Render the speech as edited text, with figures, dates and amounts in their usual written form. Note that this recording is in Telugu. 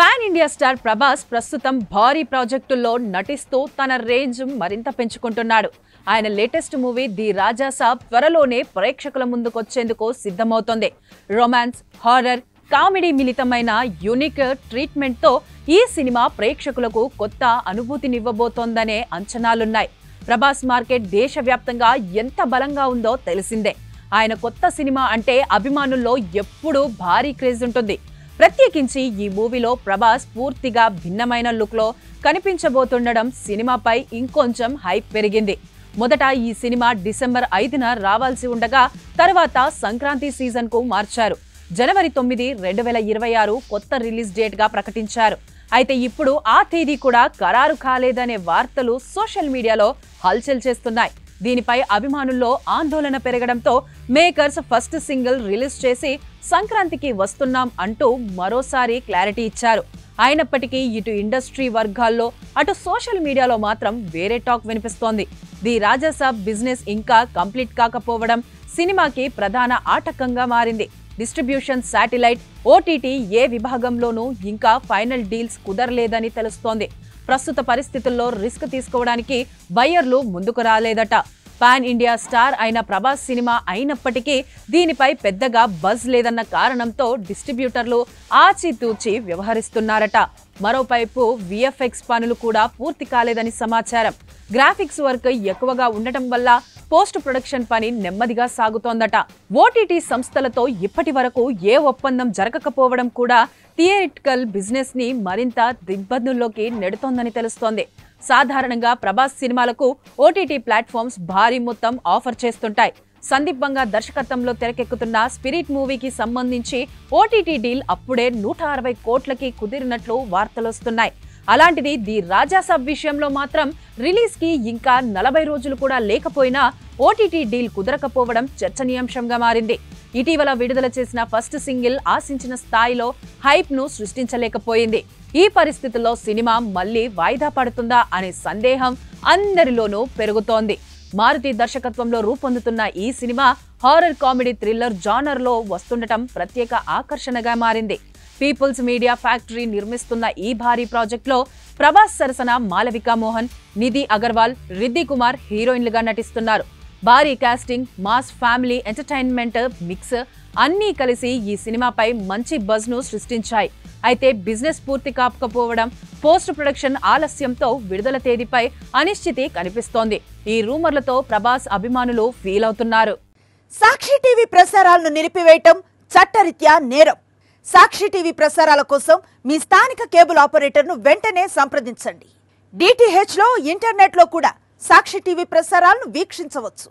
పాన్ ఇండియా స్టార్ ప్రభాస్ ప్రస్తుతం భారీ ప్రాజెక్టుల్లో నటిస్తూ తన రేంజ్ మరింత పెంచుకుంటున్నాడు. ఆయన latest movie the Raja Saab త్వరలోనే ప్రేక్షకుల ముందుకొచ్చేందుకు సిద్ధమవుతోంది. రొమాన్స్, హారర్, కామెడీ మిళితమైన యూనిక్ ట్రీట్మెంట్ తో ఈ సినిమా ప్రేక్షకులకు కొత్త అనుభూతినివ్వబోతోందనే అంచనాలున్నాయి. ప్రభాస్ మార్కెట్ దేశవ్యాప్తంగా ఎంత బలంగా ఉందో తెలిసిందే. ఆయన కొత్త సినిమా అంటే అభిమానుల్లో ఎప్పుడూ భారీ క్రేజ్ ఉంటుంది. ప్రత్యేకించి ఈ మూవీలో ప్రభాస్ పూర్తిగా భిన్నమైన లుక్ లో కనిపించబోతుండడం సినిమాపై ఇంకొంచెం హైప్ పెరిగింది. మొదట ఈ సినిమా డిసెంబర్ 5న రావాల్సి ఉండగా తర్వాత సంక్రాంతి సీజన్ కు మార్చారు. జనవరి 9, 2026 కొత్త రిలీజ్ డేట్ గా ప్రకటించారు. అయితే ఇప్పుడు ఆ తేదీ కూడా ఖరారు కాలేదనే వార్తలు సోషల్ మీడియాలో హల్చల్ చేస్తున్నాయి. దీనిపై అభిమానుల్లో ఆందోళన పెరగడంతో మేకర్స్ ఫస్ట్ సింగిల్ రిలీజ్ చేసి సంక్రాంతికి వస్తున్నాం అంటూ మరోసారి క్లారిటీ ఇచ్చారు. అయినప్పటికీ ఇటు ఇండస్ట్రీ వర్గాల్లో అటు సోషల్ మీడియాలో మాత్రం వేరే టాక్ వినిపిస్తోంది. ది రాజా సాబ్ బిజినెస్ ఇంకా కంప్లీట్ కాకపోవడం సినిమాకి ప్రధాన ఆటంకంగా మారింది. డిస్ట్రిబ్యూషన్, శాటిలైట్, ఓటీటీ ఏ విభాగంలోనూ ఇంకా ఫైనల్ డీల్స్ కుదరలేదని తెలుస్తోంది. ప్రస్తుత పరిస్థితుల్లో రిస్క్ తీసుకోవడానికి బయ్యర్లు ముందుకు రాలేదట. పాన్ ఇండియా స్టార్ అయిన ప్రభాస్ సినిమా అయినప్పటికీ దీనిపై పెద్దగా బజ్ లేదన్న కారణంతో డిస్ట్రిబ్యూటర్లు ఆచితూచి వ్యవహరిస్తున్నారట. మరోవైపు విఎఫ్ఎక్స్ పనులు కూడా పూర్తి కాలేదని సమాచారం. గ్రాఫిక్స్ వర్క్ ఎక్కువగా ఉండటం వల్ల పోస్ట్ ప్రొడక్షన్ పని నెమ్మదిగా సాగుతోందట. ఓటీటీ సంస్థలతో ఇప్పటి వరకు ఏ ఒప్పందం జరగకపోవడం కూడా థియేట్రికల్ బిజినెస్ ని మరింత దిగ్బంధంలోకి నెడుతోందని తెలుస్తోంది. సాధారణంగా ప్రభాస్ సినిమాలకు ఓటీటీ ప్లాట్ఫామ్స్ భారీ మొత్తం ఆఫర్ చేస్తుంటాయి. సందీప్ బంగా దర్శకత్వంలో తెరకెక్కుతున్న స్పిరిట్ మూవీకి సంబంధించి ఓటీటీ డీల్ అప్పుడే 160 కోట్లకి కుదిరినట్లు వార్తలొస్తున్నాయి. అలాంటిది ది రాజా సాబ్ విషయంలో మాత్రం రిలీజ్ కి ఇంకా 40 రోజులు కూడా లేకపోయినా ఓటీటీ డీల్ కుదరకపోవడం చర్చనీయాంశంగా మారింది. ఇటీవల విడుదల చేసిన ఫస్ట్ సింగిల్ ఆశించిన స్థాయిలో హైప్ ను సృష్టించలేకపోయింది. ఈ పరిస్థితుల్లో సినిమా మళ్లీ వాయిదా పడుతుందా అనే సందేహం అందరిలోనూ పెరుగుతోంది. మారుతి దర్శకత్వంలో రూపొందుతున్న ఈ cinema horror comedy thriller genre లో వస్తుండటం ప్రత్యేక ఆకర్షణగా మారింది. పీపుల్స్ మీడియా ఫ్యాక్టరీ నిర్మిస్తున్న ఈ భారీ ప్రాజెక్ట్ లో ప్రభాస్ సరసన మాలవికా మోహన్, నిధి అగర్వాల్, రిద్ది కుమార్ హీరోయిన్లుగా నటిస్తున్నారు. భారీ casting, mass family entertainment mix అన్నీ కలిసి ఈ సినిమాపై మంచి బజ్ ను సృష్టించాయి. అయితే బిజినెస్ పూర్తి కాకపోవడం, పోస్ట్ ప్రొడక్షన్ ఆలస్యంతో విడుదల తేదీపై అనిశ్చితి కనిపిస్తోంది. ఈ రూమర్లతో ప్రభాస్ అభిమానులు ఫీల్ అవుతున్నారు. సాక్షి టీవీ ప్రసారాలను నిలిపివేయటం చట్టరీత్యా నేరం. సాక్షి టీవీ ప్రసారాల కోసం మీ స్థానిక కేబుల్ ఆపరేటర్ను వెంటనే సంప్రదించండి. డిటిహెచ్ లో, ఇంటర్నెట్ లో కూడా సాక్షి టీవీ ప్రసారాలను వీక్షించవచ్చు.